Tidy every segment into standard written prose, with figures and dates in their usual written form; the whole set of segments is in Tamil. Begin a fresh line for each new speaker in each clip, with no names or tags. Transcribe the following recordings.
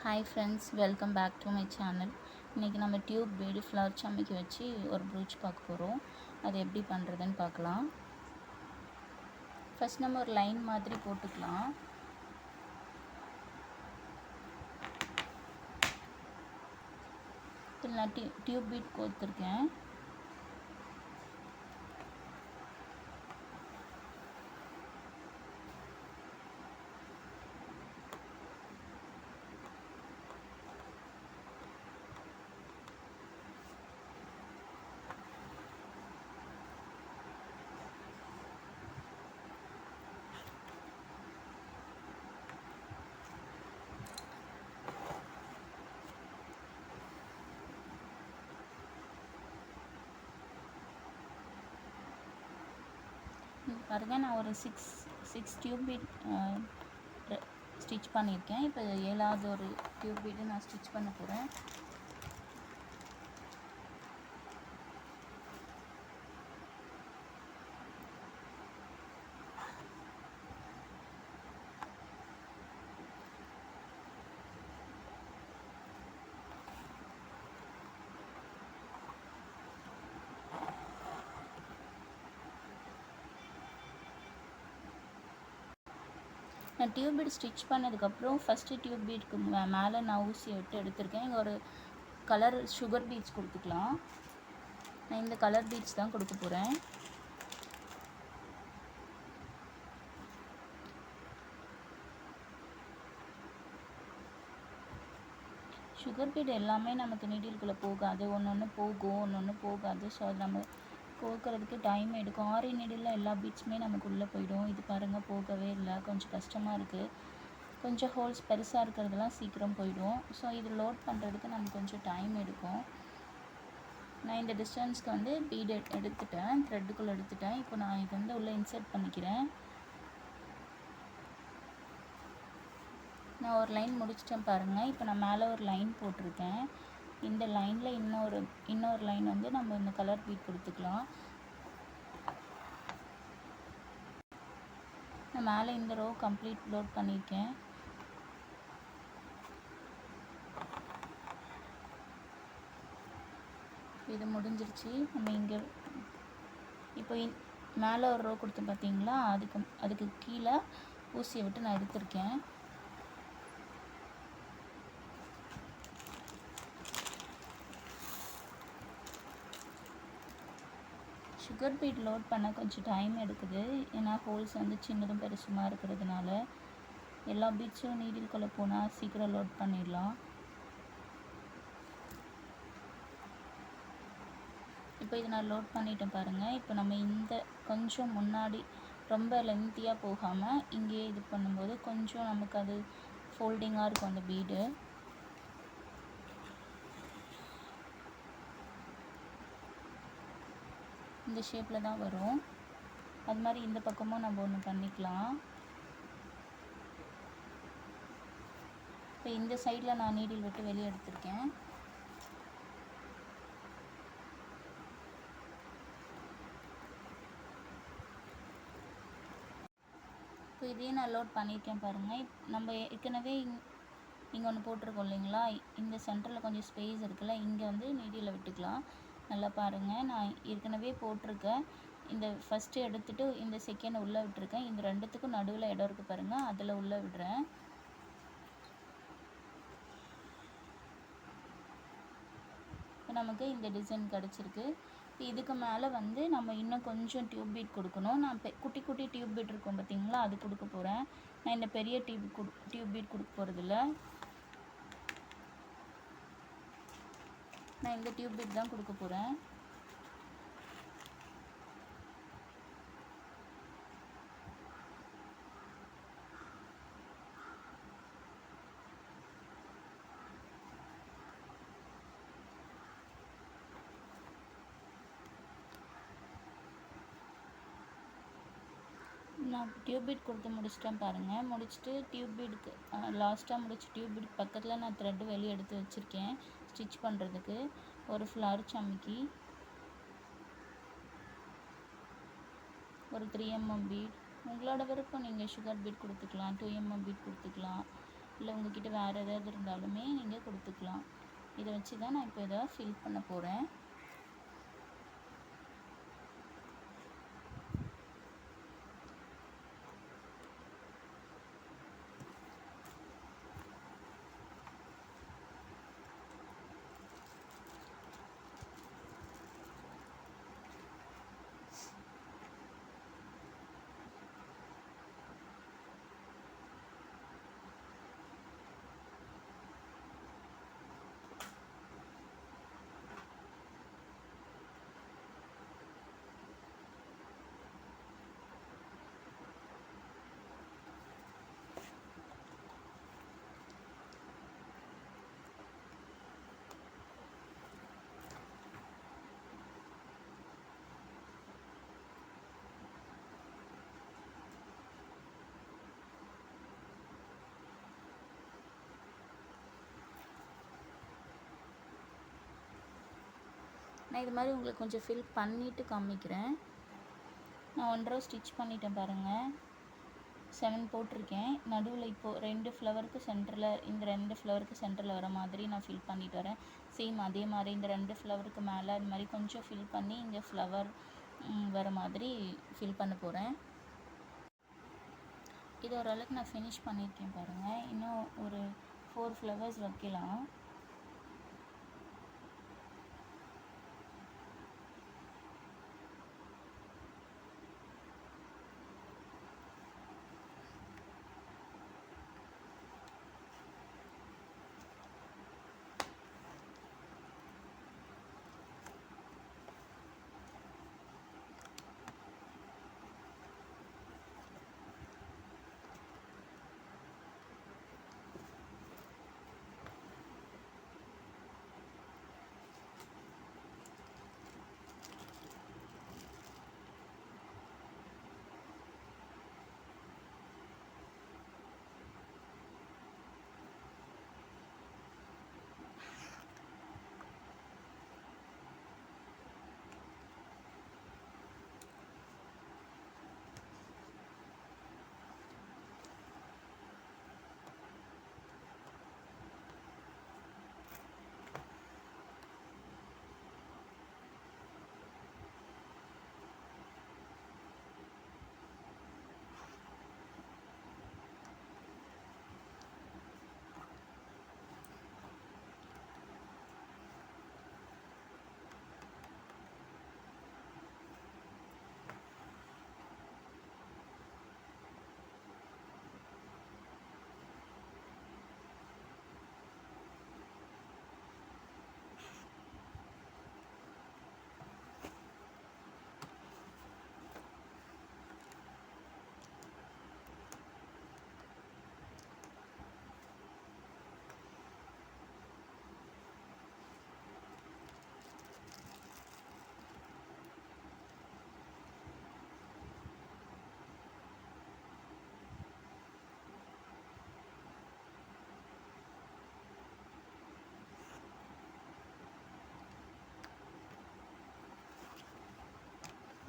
Hi friends, welcome back to my channel. இன்றைக்கி நம்ம டியூப் பீடு ஃப்ளவர் சம்மிக்கு வச்சு ஒரு ப்ரூச் பார்க்க போகிறோம். அது எப்படி பண்ணுறதுன்னு பார்க்கலாம். ஃபஸ்ட் நம்ம ஒரு லைன் மாதிரி போட்டுக்கலாம். இதில் நான் டியூப் பீட் கோர்த்துருக்கேன். பாருங்கள், நான் ஒரு சிக்ஸ் டியூப் பீட் ஸ்டிச் பண்ணியிருக்கேன். இப்போ 7வது ஒரு டியூப் பீடு நான் ஸ்டிச் பண்ண போகிறேன். நான் டியூப் பீட் ஸ்டிச் பண்ணதுக்கப்புறம் ஃபஸ்ட்டு டியூப் பீட்க்கு மேலே நான் ஊசியை விட்டு எடுத்திருக்கேன். இங்கே ஒரு கலர் சுகர் பீட்ஸ் கொடுத்துக்கலாம். நான் இந்த கலர் பீட்ஸ் தான் கொடுக்க போகிறேன். சுகர் பீட் எல்லாமே நமக்கு நீடில்குள்ளே போகாது, ஒன்று போகும், ஒன்று போகாது. ஸோ அது நம்ம கோக்கிறதுக்கு டைம் எடுக்கும். 6 நீடில் எல்லா பீட்ஸுமே நமக்கு உள்ளே போயிடும். இது பாருங்கள், போகவே இல்லை. கொஞ்சம் கஷ்டமாக இருக்குது. கொஞ்சம் ஹோல்ஸ் பெருசாக இருக்கிறதுலாம் சீக்கிரம் போயிடும். ஸோ இது லோட் பண்ணுறதுக்கு நமக்கு கொஞ்சம் டைம் எடுக்கும். நான் இந்த டிஸ்டன்ஸ்க்கு வந்து பீட் எடுத்துட்டேன், த்ரெட்டுக்குள்ளே எடுத்துட்டேன். இப்போ நான் இது வந்து உள்ளே இன்சர்ட் பண்ணிக்கிறேன். நான் ஒரு லைன் முடிச்சிட்டேன் பாருங்கள். இப்போ நான் மேலே ஒரு லைன் போட்டிருக்கேன். இந்த லைனில் இன்னொரு லைன் வந்து நம்ம இந்த கலர் பீட் கொடுத்துக்கலாம். நான் மேலே இந்த ரோ கம்ப்ளீட் லோட் பண்ணியிருக்கேன். இது முடிஞ்சிருச்சு. நம்ம இங்கே இப்போ மேலே ஒரு ரோ கொடுத்து பார்த்தீங்களா, அதுக்கு கீழே ஊசியை விட்டு நான் எடுத்திருக்கேன். சுகர் பீட் லோட் பண்ண கொஞ்சம் டைம் எடுக்குது. ஏன்னா ஹோல்ஸ் வந்து சின்னதும் பெருசுமாக இருக்கிறதுனால எல்லா பீட்ஸும் நீடில்குள்ளே போனால் சீக்கிரம் லோட் பண்ணிடலாம். இப்போ இதை நான் லோட் பண்ணிட்டேன் பாருங்கள். இப்போ நம்ம இந்த கொஞ்சம் முன்னாடி ரொம்ப லென்த்தியாக போகாமல் இங்கேயே இது பண்ணும்போது கொஞ்சம் நமக்கு அது ஃபோல்டிங்காக இருக்கும் அந்த பீடு. இந்த ஷேப்பில் தான் வரும். அது மாதிரி இந்த பக்கமும் நம்ம ஒன்று பண்ணிக்கலாம். இப்போ இந்த சைடில் நான் நீடில் விட்டு வெளியே எடுத்திருக்கேன். இப்போ இதையும் நான் லோட் பண்ணியிருக்கேன் பாருங்கள். நம்ம ஏற்கனவே இங்கே ஒன்று போட்டிருக்கோம் இல்லைங்களா, இந்த சென்டரில் கொஞ்சம் ஸ்பேஸ் இருக்குல்ல, இங்கே வந்து நீடியில் விட்டுக்கலாம். நல்லா பாருங்கள், நான் ஏற்கனவே போட்டிருக்கேன். இந்த ஃபஸ்ட்டு எடுத்துகிட்டு இந்த செகண்ட் உள்ளே விட்டுருக்கேன். இந்த ரெண்டுத்துக்கும் நடுவில் இடம் இருக்குது பாருங்கள், அதில் உள்ளே விடுறேன். இப்போ நமக்கு இந்த டிசைன் கிடச்சிருக்கு. இப்போ இதுக்கு மேலே வந்து நம்ம இன்னும் கொஞ்சம் டியூப் பீட் கொடுக்கணும். நான் குட்டி குட்டி டியூப் பீட் இருக்கும் பார்த்தீங்களா, அது கொடுக்க போகிறேன். நான் இந்த பெரிய டியூப் பீட் கொடுக்க போகிறதில்ல. நான் இந்த டியூப் பீட் தான் கொடுக்க போகிறேன். நான் டியூப் பீட் கொடுத்து முடிச்சிட்டேன் பாருங்கள். முடிச்சுட்டு டியூப் பீடுக்கு லாஸ்ட்டாக முடிச்சு டியூப் பீட் பக்கத்தில் நான் த்ரெட்டு வெளியே எடுத்து வச்சுருக்கேன் ஸ்டிச் பண்ணுறதுக்கு. ஒரு ஃப்ளவர் சம்மிக்கு ஒரு 3 mm பீட். உங்களோட விருப்பம், நீங்கள் சுகர் பீட் கொடுத்துக்கலாம், 2 mm பீட் கொடுத்துக்கலாம். இல்லை உங்ககிட்ட வேறு ஏதாவது இருந்தாலுமே நீங்கள் கொடுத்துக்கலாம். இதை வச்சு தான் நான் இப்போ இதை ஃபில் பண்ண போகிறேன். நான் இது மாதிரி உங்களுக்கு கொஞ்சம் ஃபில் பண்ணிவிட்டு காமிக்கிறேன். நான் 1 row ஸ்டிச் பண்ணிட்டேன் பாருங்கள். 7 போட்டிருக்கேன். நடுவில் இப்போது 2 ஃப்ளவருக்கு சென்டரில், இந்த 2 ஃப்ளவருக்கு சென்டரில் வர மாதிரி நான் ஃபில் பண்ணிட்டு வரேன். சேம் அதே மாதிரி இந்த 2 ஃப்ளவருக்கு மேலே இந்த மாதிரி கொஞ்சம் ஃபில் பண்ணி இங்கே ஃப்ளவர் வர மாதிரி ஃபில் பண்ண போகிறேன். இது ஓரளவுக்கு நான் ஃபினிஷ் பண்ணியிருக்கேன் பாருங்கள். இன்னும் ஒரு 4 ஃப்ளவர்ஸ் வைக்கலாம்.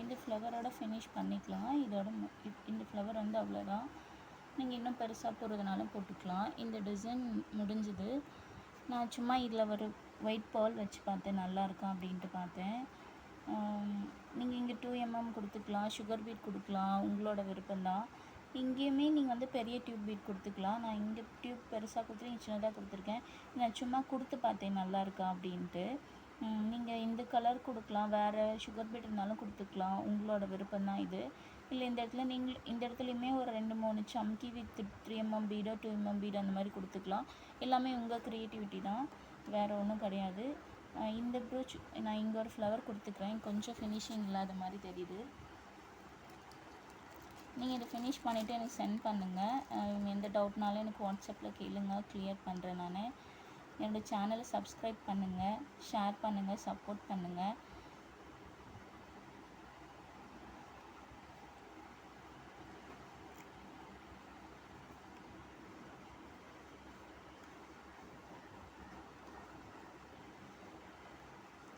இந்த ஃப்ளவரோட ஃபினிஷ் பண்ணிக்கலாம். இதோட இந்த ஃப்ளவர் வந்து அவ்வளோதான். நீங்கள் இன்னும் பெருசாக போடுறதுனாலும் போட்டுக்கலாம். இந்த டிசைன் முடிஞ்சுது. நான் சும்மா இதில் ஒரு ஒயிட் பால் வச்சு பார்த்தேன், நல்லாயிருக்கா அப்படின்ட்டு பார்த்தேன். நீங்கள் இங்கே 2 mm கொடுத்துக்கலாம், சுகர் பீட் கொடுக்கலாம், உங்களோட விருப்பம்தான். இங்கேயுமே நீங்கள் வந்து பெரிய டியூப் பீட் கொடுத்துக்கலாம். நான் இங்கே டியூப் பெருசாக கொடுத்துட்டு இங்கே சின்னதாக கொடுத்துருக்கேன். நான் சும்மா கொடுத்து பார்த்தேன் நல்லாயிருக்கா அப்படின்ட்டு. நீங்கள் இந்த கலர் கொடுக்கலாம், வேறு சுகர் பீட் இருந்தாலும் கொடுத்துக்கலாம், உங்களோட விருப்பம்தான் இது. இல்லை இந்த இடத்துல இந்த இடத்துலையுமே ஒரு 2-3 சம்கி வித் 3 mm பீடோ 2 mm பீடோ அந்த மாதிரி கொடுத்துக்கலாம். எல்லாமே உங்கள் க்ரியேட்டிவிட்டி தான், வேறு ஒன்றும் கிடையாது. இந்த ப்ரூச் நான் இங்கே ஒரு ஃப்ளவர் கொடுத்துக்கிறேன். கொஞ்சம் ஃபினிஷிங் இல்லாத மாதிரி தெரியுது. நீங்கள் இதை ஃபினிஷ் பண்ணிவிட்டு எனக்கு சென்ட் பண்ணுங்கள். எந்த டவுட்னாலும் எனக்கு வாட்ஸ்அப்பில் கேளுங்க, கிளியர் பண்ணுறேன் நான். என்னோடய சேனலை சப்ஸ்கிரைப் பண்ணுங்கள், ஷேர் பண்ணுங்கள், சப்போர்ட் பண்ணுங்கள்.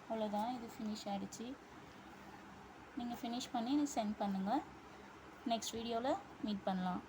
அவ்வளோதான், இது ஃபினிஷ் ஆகிடுச்சு. நீங்கள் ஃபினிஷ் பண்ணி எனக்கு சென்ட் பண்ணுங்கள். நெக்ஸ்ட் வீடியோவில் மீட் பண்ணலாம்.